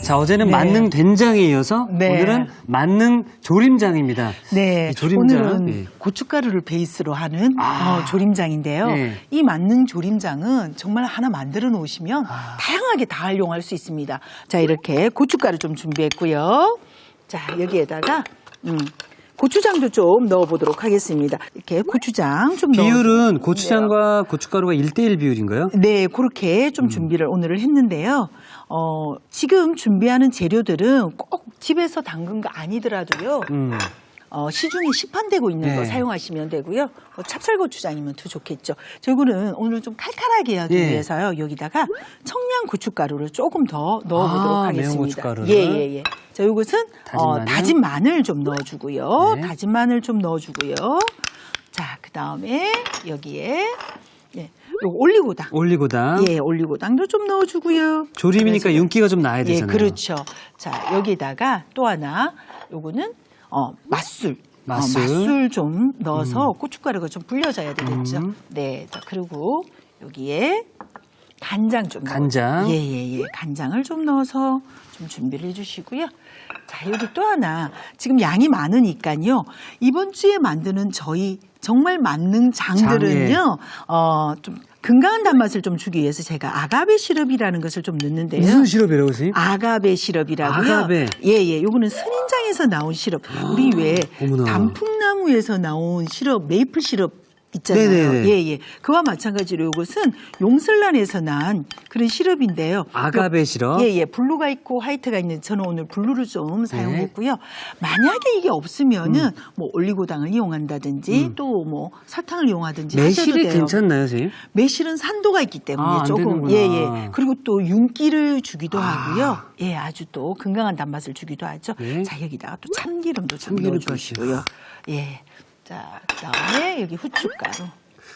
자, 어제는 네. 만능 된장에 이어서 네. 오늘은 만능 조림장입니다. 네, 이 조림장. 오늘은 네. 고춧가루를 베이스로 하는 아. 조림장인데요. 네. 이 만능 조림장은 정말 하나 만들어 놓으시면 다양하게 다 활용할 수 있습니다. 자, 이렇게 고춧가루 좀 준비했고요. 자, 여기에다가 고추장도 좀 넣어보도록 하겠습니다. 이렇게 고추장 좀 비율은 고추장과 고춧가루가 1대1 비율인가요? 네, 그렇게 좀 준비를 오늘을 했는데요. 지금 준비하는 재료들은 꼭 집에서 담근 거 아니더라도요. 시중에 시판되고 있는 네. 거 사용하시면 되고요. 찹쌀고추장이면 더 좋겠죠. 저거는 오늘 좀 칼칼하게 하기 예. 위해서요. 여기다가 청양고춧가루를 조금 더 넣어보도록 하겠습니다. 매운 고춧가루를. 예. 자, 이것은 다진 마늘. 다진 마늘 좀 넣어주고요. 네. 다진 마늘 좀 넣어주고요. 자, 그 다음에 여기에 올리고당. 올리고당. 예, 올리고당도 좀 넣어주고요. 조림이니까 그래서- 윤기가 좀 나야 예, 되잖아요. 그렇죠. 자, 여기다가 또 하나, 요거는 맛술. 맛술. 맛술 좀 넣어서 고춧가루가 좀 불려져야 되겠죠. 네, 자, 그리고 여기에 간장 좀 간장. 예. 간장을 좀 넣어서 좀 준비를 해주시고요. 자, 여기 또 하나. 지금 양이 많으니까요. 이번 주에 만드는 저희 정말 만능 장들은요. 좀 건강한 단맛을 좀 주기 위해서 제가 아가베 시럽이라는 것을 좀 넣는데요. 무슨 시럽이라고 선생님? 아가베 시럽이라고요. 아가베. 예. 요거는 선인장에서 나온 시럽. 우리 왜 어머나. 단풍나무에서 나온 시럽, 메이플 시럽 있잖아요. 네네네. 예. 그와 마찬가지로 이것은 용설란에서 난 그런 시럽인데요. 아가베 시럽. 예. 블루가 있고 화이트가 있는 저는 오늘 블루를 좀 사용했고요. 만약에 이게 없으면은 뭐 올리고당을 이용한다든지 또 뭐 설탕을 이용하든지 하셔도 매실이 돼요. 괜찮나요, 선생님? 매실은 산도가 있기 때문에 안 조금 되는구나. 예. 그리고 또 윤기를 주기도 하고요. 예, 아주 또 건강한 단맛을 주기도 하죠. 네. 자, 여기다가 또 참기름도 좀 참기름까지. 넣어주시고요. 예. 자, 그다음에 여기 후춧가루.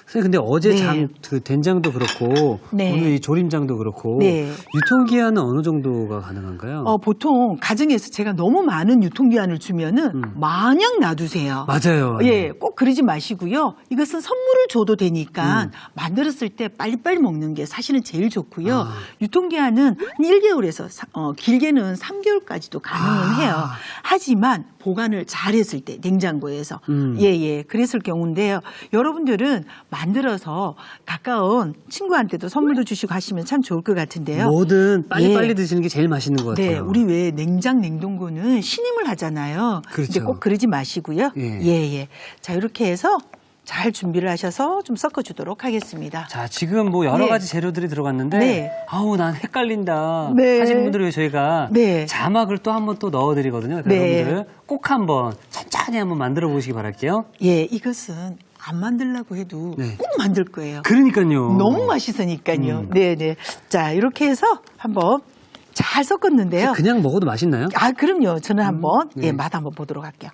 선생님, 근데 어제 네. 그 된장도 그렇고 네. 오늘 이 조림장도 그렇고 네. 유통기한은 어느 정도가 가능한가요? 보통 가정에서 제가 너무 많은 유통기한을 주면은 마냥 놔두세요. 맞아요. 예, 꼭 그러지 마시고요. 이것은 선물을 줘도 되니까 만들었을 때 빨리빨리 먹는 게 사실은 제일 좋고요. 유통기한은 한 1개월에서 길게는 3개월까지도 가능은 해요. 하지만 보관을 잘했을 때 냉장고에서 예, 그랬을 경우인데요. 여러분들은 만들어서 가까운 친구한테도 선물도 주시고 하시면 참 좋을 것 같은데요. 뭐든 빨리빨리 예. 드시는 게 제일 맛있는 것 같아요. 네, 우리 왜 냉장 냉동고는 신임을 하잖아요. 그렇죠. 근데 꼭 그러지 마시고요. 예. 자, 이렇게 해서 잘 준비를 하셔서 좀 섞어주도록 하겠습니다. 자, 지금 뭐 여러 네. 가지 재료들이 들어갔는데 네. 아우, 난 헷갈린다 네. 하시는 분들을 위해 저희가 네. 자막을 또 한 번 또 넣어드리거든요. 그래서 네. 여러분들 꼭 한번 천천히 한번 만들어 보시기 바랄게요. 예, 이것은 안 만들려고 해도 네. 꼭 만들 거예요. 그러니까요. 너무 맛있으니까요. 네네. 자, 이렇게 해서 한번 잘 섞었는데요. 그냥 먹어도 맛있나요? 아, 그럼요. 저는 한번 네. 맛 한번 보도록 할게요.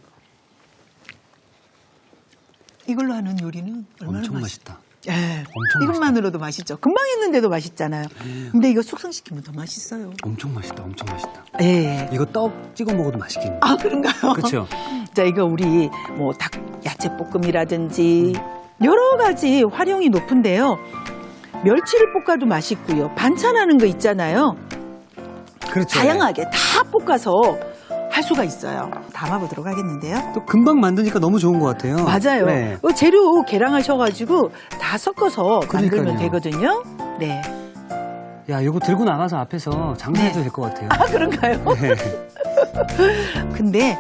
이걸로 하는 요리는 얼마나 엄청 맛있다. 예, 엄청 이것만으로도 맛있죠. 금방 했는데도 맛있잖아요. 근데 이거 숙성시키면 더 맛있어요. 엄청 맛있다. 엄청 맛있다. 예. 이거 떡 찍어 먹어도 맛있겠네요. 아, 그런가요? 그렇죠. 자, 이거 우리 뭐 닭 야채 볶음이라든지 여러 가지 활용이 높은데요. 멸치를 볶아도 맛있고요. 반찬하는 거 있잖아요. 그렇죠. 다양하게 다 볶아서 할 수가 있어요. 담아보도록 하겠는데요. 또 금방 만드니까 너무 좋은 것 같아요. 맞아요. 네. 재료 계량하셔가지고 다 섞어서 만들면 그러니까요. 되거든요. 네. 야, 이거 들고 나가서 앞에서 장사해도 될 것 같아요. 아, 그런가요? 네. 근데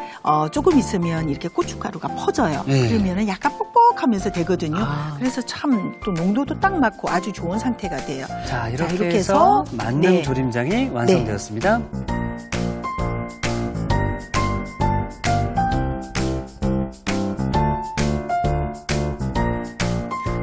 조금 있으면 이렇게 고춧가루가 퍼져요. 네. 그러면 약간 뻑뻑하면서 되거든요. 아. 그래서 참 또 농도도 딱 맞고 아주 좋은 상태가 돼요. 자, 이렇게, 이렇게 해서 해서 만능 네. 조림장이 완성되었습니다.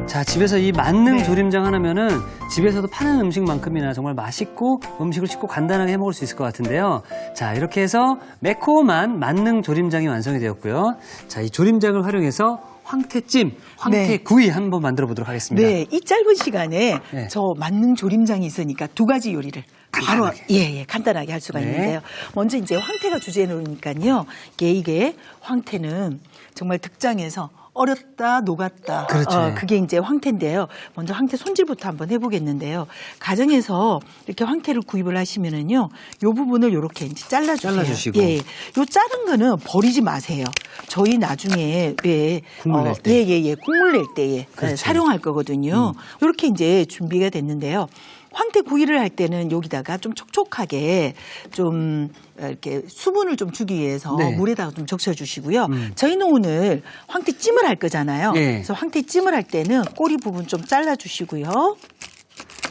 자, 집에서 이 만능 네. 조림장 하나면은 집에서도 파는 음식만큼이나 정말 맛있고 음식을 쉽고 간단하게 해 먹을 수 있을 것 같은데요. 자, 이렇게 해서 매콤한 만능 조림장이 완성이 되었고요. 자, 이 조림장을 활용해서 황태찜, 황태구이 한번 만들어 보도록 하겠습니다. 네, 이 짧은 시간에 네. 저 만능 조림장이 있으니까 두 가지 요리를 바로 간단하게. 간단하게 할 수가 네. 있는데요. 먼저 이제 황태가 주제놓으니까요. 이게 황태는 정말 득장해서 얼었다 녹았다. 그렇죠. 그게 이제 황태인데요. 먼저 황태 손질부터 한번 해보겠는데요. 가정에서 이렇게 황태를 구입을 하시면은요, 요 부분을 이렇게 이제 잘라주시고, 예, 요 자른 거는 버리지 마세요. 저희 나중에 왜 국물 낼 때, 국물 낼 때에 그렇죠. 사용할 거거든요. 이렇게 이제 준비가 됐는데요. 황태 구이를 할 때는 여기다가 좀 촉촉하게 좀 이렇게 수분을 좀 주기 위해서 네. 물에다가 좀 적셔주시고요. 저희는 오늘 황태찜을 할 거잖아요. 네. 그래서 황태찜을 할 때는 꼬리 부분 좀 잘라주시고요.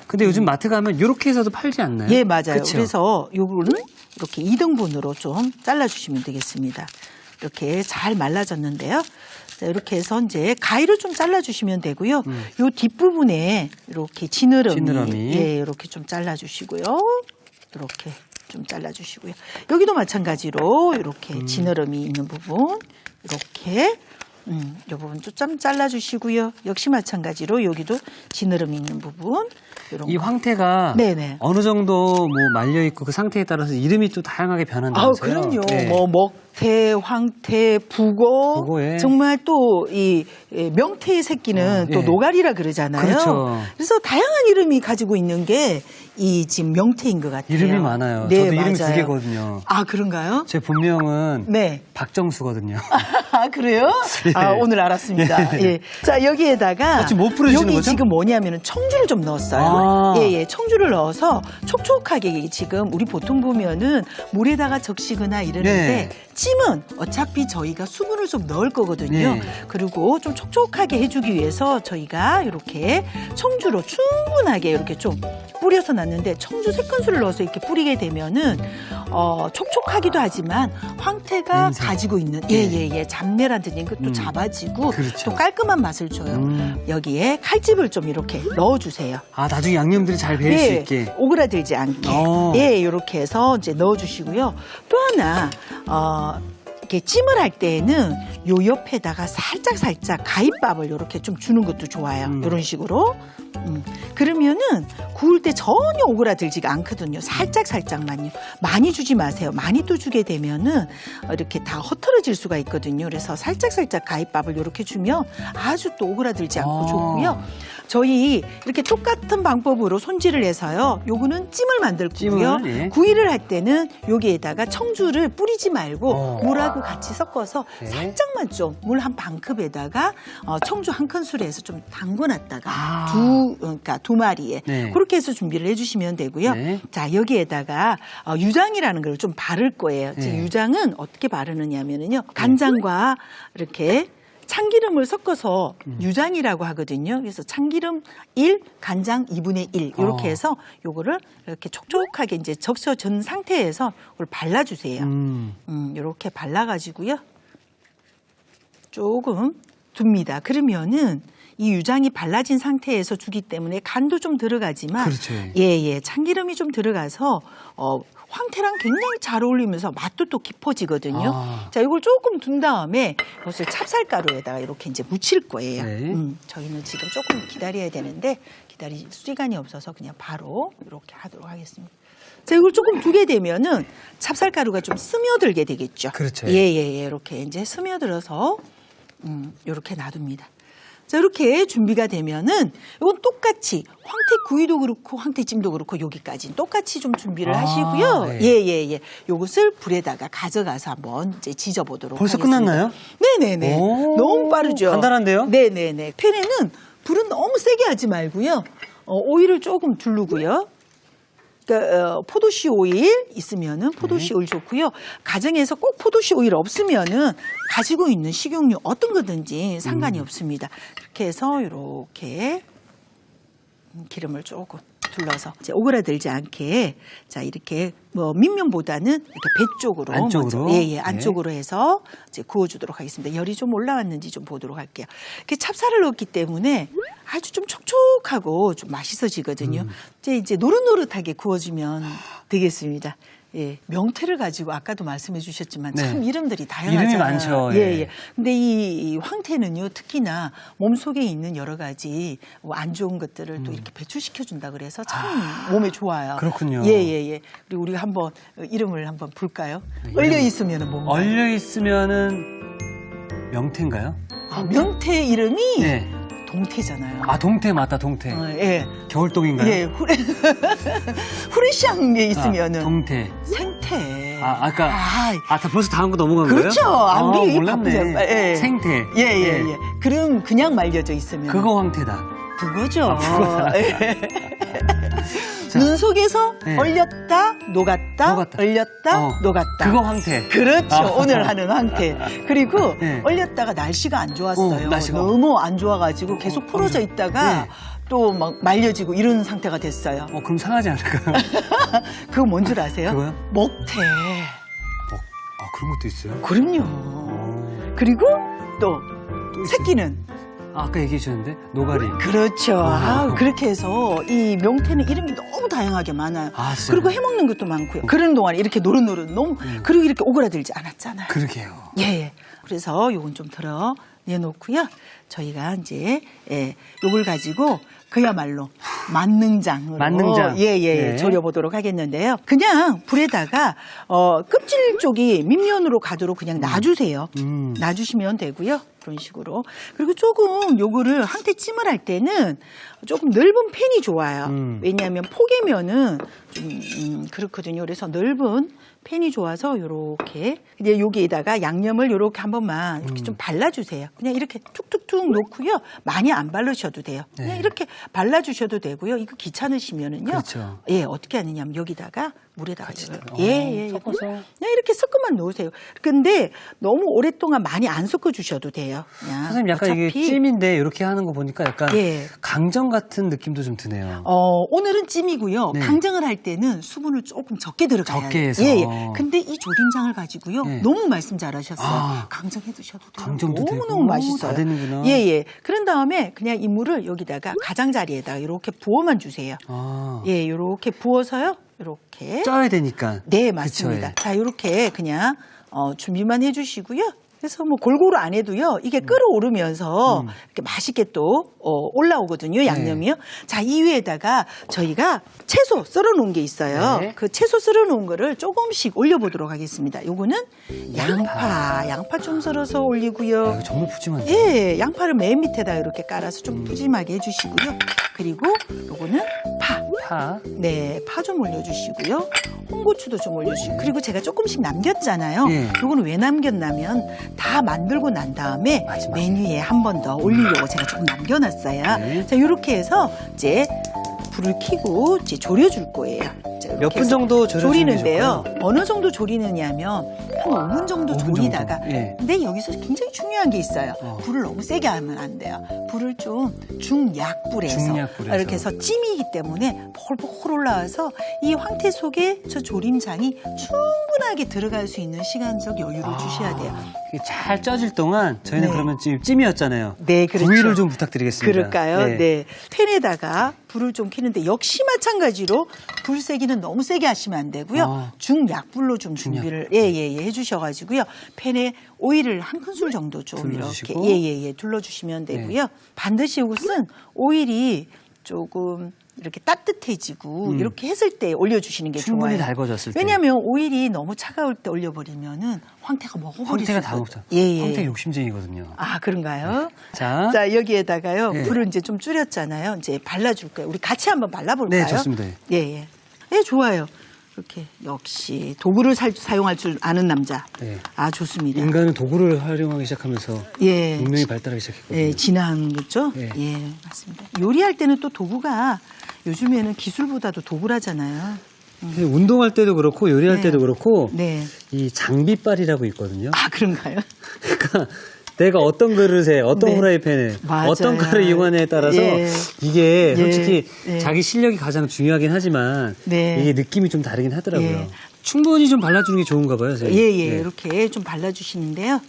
근데 요즘 마트 가면 이렇게 해서도 팔지 않나요? 예, 맞아요. 그쵸? 그래서 요거는 이렇게 2등분으로 좀 잘라주시면 되겠습니다. 이렇게 잘 말라졌는데요. 자, 이렇게 해서 이제 가위로 좀 잘라주시면 되고요. 요 뒷부분에 이렇게 지느러미. 예, 이렇게 좀 잘라주시고요. 이렇게 좀 잘라주시고요. 여기도 마찬가지로 이렇게 지느러미 있는 부분 이렇게 이 부분 좀 잘라주시고요. 역시 마찬가지로 여기도 지느러미 있는 부분. 이 황태가 네네. 어느 정도 뭐 말려 있고 그 상태에 따라서 이름이 또 다양하게 변한다면서요? 그럼요. 네. 뭐 먹태, 황태, 북어, 북어에. 정말 또 이 명태의 새끼는 또 예. 노가리라 그러잖아요. 그렇죠. 그래서 다양한 이름이 가지고 있는 게 이 지금 명태인 것 같아요. 이름이 많아요. 네, 저도 이름이 맞아요. 2개거든요. 아, 그런가요? 제 본명은 네. 박정수거든요. 아, 그래요? 예. 아, 오늘 알았습니다. 예. 자, 여기에다가 지금 뭐 뿌려주시는 여기 거죠? 지금 뭐냐면은 청주를 좀 넣었어요. 아. 예, 청주를 넣어서 촉촉하게 지금 우리 보통 보면은 물에다가 적시거나 이러는데 네. 찜은 어차피 저희가 수분을 좀 넣을 거거든요. 네. 그리고 좀 촉촉하게 해주기 위해서 저희가 이렇게 청주로 충분하게 이렇게 좀 뿌려서 놨는데 청주 3큰술을 넣어서 이렇게 뿌리게 되면은 촉촉하기도 하지만 황태가 냄새. 가지고 있는 잡내라든지 이것도 잡아지고 그렇죠. 또 깔끔한 맛을 줘요. 여기에 칼집을 좀 이렇게 넣어주세요. 아, 나중에 양념들이 잘 배일 수 있게. 오그라들지 않게. 이렇게 해서 이제 넣어주시고요. 또 하나, 이렇게 찜을 할 때에는 요 옆에다가 살짝 가위밥을 이렇게 좀 주는 것도 좋아요. 이런 식으로. 그러면은 구울 때 전혀 오그라들지가 않거든요. 살짝만요. 많이 주지 마세요. 많이 또 주게 되면은 이렇게 다 흩어질 수가 있거든요. 그래서 살짝 가위밥을 이렇게 주면 아주 또 오그라들지 않고 좋고요. 저희 이렇게 똑같은 방법으로 손질을 해서요. 요거는 찜을 만들 거고요. 예. 구이를 할 때는 여기에다가 청주를 뿌리지 말고 물하고 같이 섞어서 네. 살짝만 좀 물 한 반컵에다가 청주 한 큰술에 해서 좀 담궈놨다가 그러니까 두 마리에 네. 그렇게 해서 준비를 해주시면 되고요. 네. 자, 여기에다가 유장이라는 걸 좀 바를 거예요. 네. 지금 유장은 어떻게 바르느냐면은요. 간장과 이렇게 참기름을 섞어서 유장이라고 하거든요. 그래서 참기름 1, 간장 2분의 1 이렇게 해서 요거를 이렇게 촉촉하게 이제 적셔준 상태에서 이걸 발라주세요. 이렇게 발라가지고요. 조금 둡니다. 그러면은 이 유장이 발라진 상태에서 주기 때문에 간도 좀 들어가지만 그렇죠. 참기름이 좀 들어가서 황태랑 굉장히 잘 어울리면서 맛도 또 깊어지거든요. 자, 이걸 조금 둔 다음에 이것을 찹쌀가루에다가 이렇게 이제 묻힐 거예요. 네. 저희는 지금 조금 기다려야 되는데 기다릴 시간이 없어서 그냥 바로 이렇게 하도록 하겠습니다. 자, 이걸 조금 두게 되면은 찹쌀가루가 좀 스며들게 되겠죠. 그렇죠. 이렇게 이제 스며들어서 이렇게 놔둡니다. 자, 이렇게 준비가 되면은 이건 똑같이 황태 구이도 그렇고 황태찜도 그렇고 여기까지 똑같이 좀 준비를 하시고요. 네. 요것을 불에다가 가져가서 한번 이제 지져보도록 벌써 하겠습니다. 끝났나요? 네네네. 너무 빠르죠. 간단한데요? 네네네. 팬에는 불은 너무 세게 하지 말고요. 오일을 조금 두르고요. 그러니까 포도씨 오일 있으면은 포도씨 오일 좋고요. 가정에서 꼭 포도씨 오일 없으면은 가지고 있는 식용유 어떤 거든지 상관이 없습니다. 그렇게 해서 이렇게 기름을 조금 둘러서 이제 오그라들지 않게 자 이렇게 뭐 밑면보다는 이렇게 배 쪽으로 안쪽으로 먼저, 안쪽으로 해서 이제 구워주도록 하겠습니다. 열이 좀 올라왔는지 좀 보도록 할게요. 이렇게 찹쌀을 넣었기 때문에 아주 좀 촉촉하고 좀 맛있어지거든요. 이제 노릇노릇하게 구워주면 되겠습니다. 명태를 가지고 아까도 말씀해 주셨지만 참 이름들이 다양하잖아요. 이름이 많죠. 근데 이 황태는요, 특히나 몸속에 있는 여러 가지 안 좋은 것들을 또 이렇게 배출시켜 준다 그래서 참 몸에 좋아요. 그렇군요. 그리고 우리가 한번 이름을 한번 볼까요? 얼려 있으면은 뭔가요? 얼려 있으면은 명태인가요? 명태 이름이 네. 동태잖아요. 아, 동태 맞다, 동태. 예. 겨울동인가요? 예, 후레쉬한 게 있으면은 동태. 생태. 아까 아, 벌써 다음 거 넘어간 그렇죠. 거예요? 안 몰랐네. 예. 생태. 예. 그럼 그냥 말려져 있으면 그거 황태다. 북어죠. 북어다. 자, 눈 속에서 네. 얼렸다, 녹았다, 얼렸다, 녹았다. 그거 황태. 그렇죠. 오늘 하는 황태. 그리고 네. 얼렸다가 날씨가 안 좋았어요. 날씨가. 너무 안 좋아가지고 계속 풀어져 있다가 네. 또 막 말려지고 이런 상태가 됐어요. 그럼 상하지 않을까요? 그거 뭔 줄 아세요? 그거요? 먹태. 그런 것도 있어요? 그럼요. 그리고 또 새끼는 아까 얘기해 주셨는데 노가리. 그렇죠. 그렇게 해서 이 명태는 이름이 너무 다양하게 많아요. 진짜요? 그리고 해먹는 것도 많고요. 그런 동안 이렇게 노릇노릇 너무 그리고 이렇게 오그라들지 않았잖아요. 그러게요. 예. 그래서 요건 좀 덜어 내놓고요. 저희가 이제 요걸 가지고 그야말로 만능장으로 네. 졸여보도록 하겠는데요. 그냥 불에다가 껍질 쪽이 밑면으로 가도록 그냥 놔주세요. 놔주시면 되고요. 그런 식으로. 그리고 조금 요거를 황태찜을 할 때는 조금 넓은 팬이 좋아요. 왜냐하면 포개면은 좀 그렇거든요. 그래서 넓은 팬이 좋아서 요렇게 이제 여기에다가 양념을 요렇게 한 번만 이렇게 좀 발라주세요. 그냥 이렇게 툭툭툭 놓고요. 많이 안 바르셔도 돼요. 그냥 네. 이렇게 발라주셔도 되고요. 이거 귀찮으시면은요. 그렇죠. 예, 어떻게 하느냐면 여기다가 물에다가 섞어서 그냥 이렇게 섞어만 놓으세요. 근데 너무 오랫동안 많이 안 섞어주셔도 돼요. 그냥 선생님 약간 이게 찜인데 이렇게 하는 거 보니까 약간 강정 같은 느낌도 좀 드네요. 오늘은 찜이고요. 네. 강정을 할 때는 수분을 조금 적게 들어가야 적게 해서. 근데 이 조림장을 가지고요. 너무 말씀 잘하셨어요. 강정해 두셔도 돼요. 강정도 너무너무 맛있어요. 다 되는구나. 그런 다음에 그냥 이 물을 여기다가 가장자리에다가 이렇게 부어만 주세요. 이렇게 부어서요. 이렇게 쪄야 되니까. 네, 맞습니다. 그쵸, 자, 이렇게 그냥 준비만 해주시고요. 그래서 뭐 골고루 안 해도요. 이게 끓어오르면서 이렇게 맛있게 또 올라오거든요. 양념이요. 자, 이 위에다가 저희가 채소 썰어놓은 게 있어요. 네. 그 채소 썰어놓은 거를 조금씩 올려보도록 하겠습니다. 요거는 양파 좀 썰어서 올리고요. 이거 정말 푸짐한데. 양파를 맨 밑에다 이렇게 깔아서 좀 푸짐하게 해주시고요. 그리고 요거는 파. 네, 파 좀 올려주시고요. 홍고추도 좀 올려주시고. 그리고 제가 조금씩 남겼잖아요. 요거는 왜 남겼냐면 다 만들고 난 다음에 메뉴에 한 번 더 올리려고 제가 조금 남겨놨어요. 자, 이렇게 해서 이제 불을 켜고 이제 졸여줄 거예요. 몇 분 정도 조리는데요. 어느 정도 조리느냐면 한 5분 정도 조리다가 근데 여기서 굉장히 중요한 게 있어요. 불을 너무 세게 하면 안 돼요. 불을 좀 중약불에서 이렇게 해서 찜이기 때문에 펄펄 올라와서 이 황태 속에 저 조림장이 충분하게 들어갈 수 있는 시간적 여유를 주셔야 돼요. 이게 잘 쪄질 동안 저희는 그러면 지금 찜이었잖아요. 네, 그렇죠. 구이를 좀 부탁드리겠습니다. 그럴까요? 네. 팬에다가 불을 좀 켜는데 역시 마찬가지로 불 세기는 너무 세게 하시면 안 되고요. 중약불로 좀 준비를 해주셔가지고요. 팬에 오일을 한 큰술 정도 좀 둘러주시고. 이렇게 둘러주시면 되고요. 반드시 이것은 오일이 조금 이렇게 따뜻해지고 이렇게 했을 때 올려주시는 게 충분히 좋아요. 달궈졌을 때. 왜냐하면 오일이 너무 차가울 때 올려버리면은 황태가 먹어버릴 수 황태가 있어요. 다 먹죠. 예. 황태 욕심쟁이거든요. 아, 그런가요? 자, 여기에다가요. 불을 이제 좀 줄였잖아요. 이제 발라줄 거예요. 우리 같이 한번 발라볼까요? 네, 좋습니다. 예, 좋아요. 이렇게 역시 도구를 사용할 줄 아는 남자. 아, 좋습니다. 인간은 도구를 활용하기 시작하면서 문명이 발달하기 시작했거든요. 진화한 거죠? 맞습니다. 요리할 때는 또 도구가 요즘에는 기술보다도 도구라잖아요. 운동할 때도 그렇고 요리할 때도 그렇고 이 장비빨이라고 있거든요. 아, 그런가요? 그러니까 내가 어떤 그릇에 어떤 후라이팬에 어떤 칼을 이용하느냐에 따라서 이게 솔직히 자기 실력이 가장 중요하긴 하지만 이게 느낌이 좀 다르긴 하더라고요. 충분히 좀 발라주는 게 좋은가 봐요. 이렇게 좀 발라주시는데요.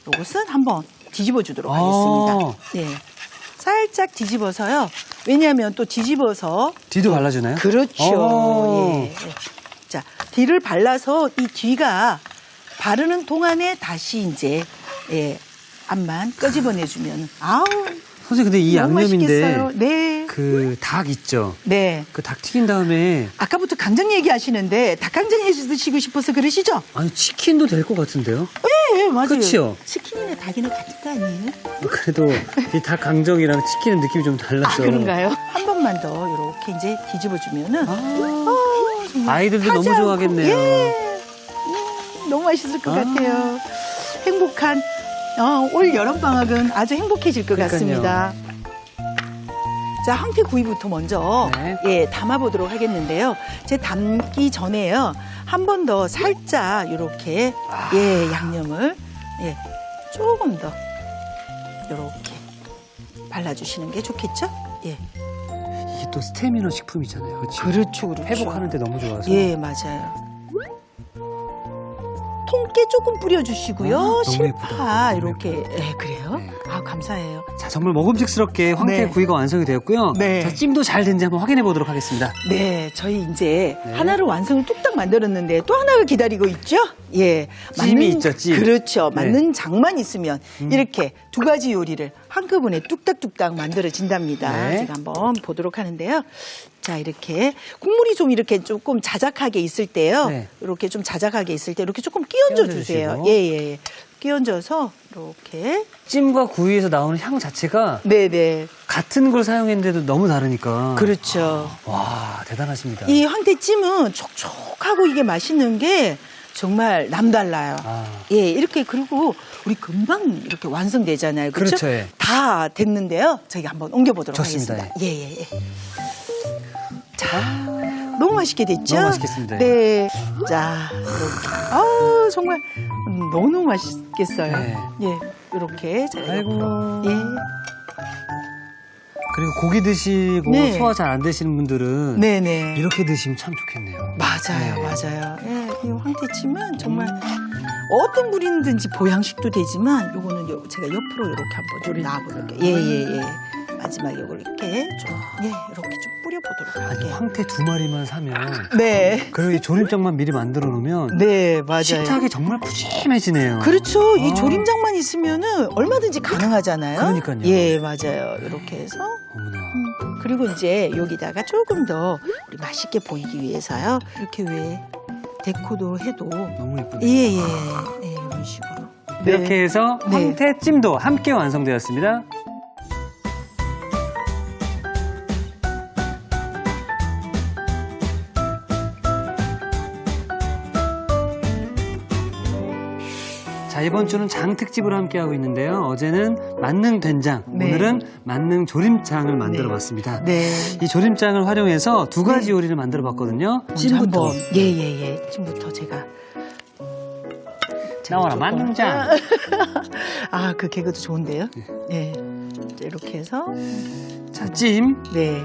이것은 한번 뒤집어 주도록 하겠습니다. 살짝 뒤집어서요. 왜냐하면 또 뒤집어서 뒤도 발라주나요? 그렇죠. 자, 뒤를 발라서 이 뒤가 바르는 동안에 다시 이제 앞만 끄집어내주면 선생님 근데 이 양념인데 네. 그 닭 있죠? 네. 그 닭 튀긴 다음에 아까부터 강정 얘기하시는데 닭강정 해 드시고 싶어서 그러시죠? 아니 치킨도 될 것 같은데요? 맞아요. 그치요? 치킨이나 닭이나 같은 거 아니에요? 그래도 이 닭 강정이랑 치킨은 느낌이 좀 달랐어. 그런가요? 한 번만 더 이렇게 이제 뒤집어주면은 정말 아이들도 너무 하지 않고, 좋아하겠네요. 예. 너무 맛있을 것 같아요. 행복한 올 여름 방학은 아주 행복해질 것 그러니까요. 같습니다. 자, 황태 구이부터 먼저 네. 담아보도록 하겠는데요. 제 담기 전에요. 한 번 더 살짝 이렇게 양념을 조금 더 이렇게 발라주시는 게 좋겠죠? 예. 이게 또 스태미너 식품이잖아요. 그렇죠? 그렇죠. 회복하는데 너무 좋아서. 예, 맞아요. 통깨 조금 뿌려주시고요. 너무 실파 예쁘다. 이렇게. 예, 그래요? 네. 아, 감사해요. 자, 정말 먹음직스럽게 황태 네. 구이가 완성이 되었고요. 네. 자, 찜도 잘 된지 한번 확인해 보도록 하겠습니다. 네, 저희 이제 네. 하나를 완성을 뚝딱 만들었는데 또 하나가 기다리고 있죠? 예. 찜이 있죠, 찜. 그렇죠. 네. 맞는 장만 있으면 이렇게 두 가지 요리를 한꺼번에 뚝딱뚝딱 만들어진답니다. 네. 제가 한번 보도록 하는데요. 자, 이렇게 국물이 좀 이렇게 조금 자작하게 있을 때요. 네. 이렇게 좀 자작하게 있을 때 이렇게 조금 끼얹어 주세요. 끼얹어주시고. 예. 끼얹어서 이렇게. 찜과 구이에서 나오는 향 자체가 네네. 같은 걸 사용했는데도 너무 다르니까. 그렇죠. 와, 대단하십니다. 이 황태찜은 촉촉하고 이게 맛있는 게 정말 남달라요. 아. 예, 이렇게 그리고 우리 금방 이렇게 완성되잖아요. 그렇죠? 그렇죠, 예. 다 됐는데요. 저희가 한번 옮겨보도록 좋습니다, 하겠습니다. 예. 자, 너무 맛있게 됐죠? 너무 맛있겠습니다. 네. 자, 이렇게. 정말 너무 맛있겠어요. 네. 예, 이렇게. 자, 아이고. 옆으로. 예. 그리고 고기 드시고 네. 소화 잘 안 되시는 분들은 네네. 이렇게 드시면 참 좋겠네요. 맞아요, 네. 맞아요. 예, 이 황태찜은 정말 어떤 물이든지 보양식도 되지만 요거는 제가 옆으로 이렇게 한번 좀 놔볼게요. 예. 마지막에 요걸 이렇게 좀, 이렇게 좀 뿌려보도록 아니, 할게요. 황태 2마리만 사면 네. 그리고 이 조림장만 미리 만들어 놓으면 네, 맞아요. 식탁이 정말 푸짐해지네요. 그렇죠. 이 아. 조림장만 있으면은 얼마든지 가능하잖아요. 그러니까요. 예, 맞아요. 이렇게 해서. 어머나. 그리고 이제 여기다가 조금 더 우리 맛있게 보이기 위해서요. 이렇게 위에 데코도 해도. 너무 예쁘네요. 예, 이런 식으로. 이렇게 해서 네. 황태찜도 함께 완성되었습니다. 자, 이번 주는 장 특집으로 함께하고 있는데요. 어제는 만능 된장, 네. 오늘은 만능 조림장을 만들어 봤습니다. 네. 이 조림장을 활용해서 두 가지 요리를 만들어 봤거든요. 찜부터. 예. 찜부터 제가. 나와라, 조금. 만능장. 아, 그 개그도 좋은데요. 예. 자, 이렇게 해서. 자, 찜. 네.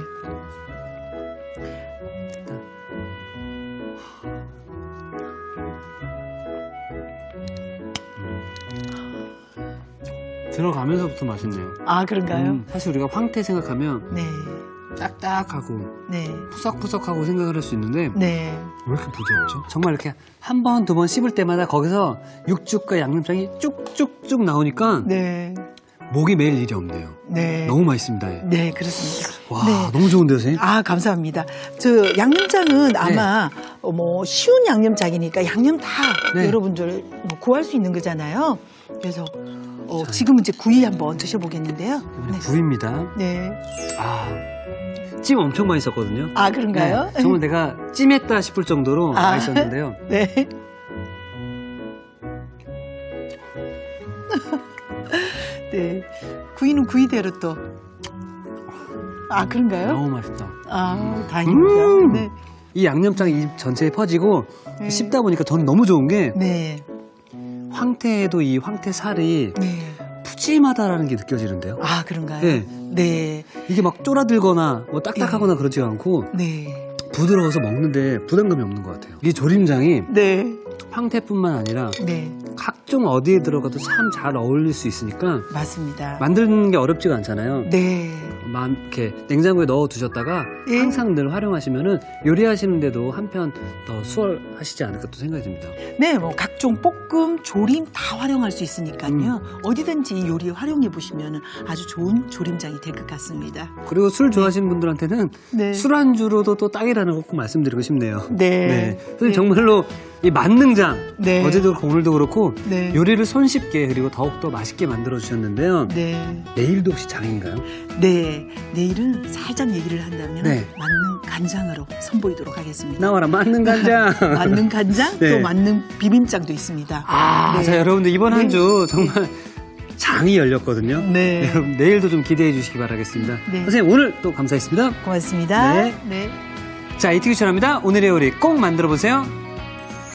들어가면서부터 맛있네요. 아, 그런가요? 사실 우리가 황태 생각하면 네. 딱딱하고 네. 푸석푸석하고 생각을 할 수 있는데 네. 왜 이렇게 부드럽죠? 정말 이렇게 한 번, 두 번 씹을 때마다 거기서 육즙과 양념장이 쭉쭉쭉 나오니까 네. 목이 메일 일이 없네요. 네. 너무 맛있습니다. 예. 네, 그렇습니다. 와, 네. 너무 좋은데요, 선생님? 아, 감사합니다. 저 양념장은 아마 뭐 쉬운 양념장이니까 양념 다 네. 여러분들 뭐 구할 수 있는 거잖아요. 그래서 지금은 이제 구이 한번 드셔보겠는데요. 네. 구입니다. 네. 아, 찜 엄청 많이 썼거든요. 아, 그런가요? 네, 정말 내가 찜했다 싶을 정도로 아. 맛있었는데요. 네. 네. 구이는 구이대로 또. 아, 그런가요? 너무 맛있다. 아, 다행입니다. 네. 이 양념장이 입 전체에 퍼지고 네. 씹다 보니까 저는 너무 좋은 게 네. 황태에도 이 황태살이 네. 푸짐하다라는 게 느껴지는데요. 아, 그런가요? 네. 네. 이게 막 쫄아들거나 뭐 딱딱하거나 그러지 않고 네. 부드러워서 먹는데 부담감이 없는 것 같아요. 이 조림장이 네. 황태뿐만 아니라 네. 각종 어디에 들어가도 참 잘 어울릴 수 있으니까 맞습니다. 만드는 게 어렵지가 않잖아요. 네. 이렇게 냉장고에 넣어 두셨다가 예. 항상 늘 활용하시면은 요리하시는데도 한편 더 수월하시지 않을까 또 생각이 듭니다. 네, 뭐 각종 볶음, 조림 다 활용할 수 있으니까요. 어디든지 요리에 활용해 보시면 아주 좋은 조림장이 될 것 같습니다. 그리고 술 좋아하시는 분들한테는 네. 술안주로도 또 딱이라는 거 꼭 말씀드리고 싶네요. 네. 선생님 정말로 이 만능장 네. 어제도 그렇고 오늘도 그렇고 네. 요리를 손쉽게 그리고 더욱더 맛있게 만들어 주셨는데요. 네. 내일도 혹시 장인가요? 네. 내일은 살짝 얘기를 한다면 네. 만능 간장으로 선보이도록 하겠습니다. 나와라 만능 간장. 만능 간장 네. 또 만능 비빔장도 있습니다. 아, 네. 자 여러분들 이번 네. 한 주 정말 장이 열렸거든요. 네. 여러분 내일도 좀 기대해 주시기 바라겠습니다. 네. 선생님 오늘 또 감사했습니다. 고맙습니다. 네. 네. 자, 이티기 추천합니다. 오늘의 요리 꼭 만들어 보세요.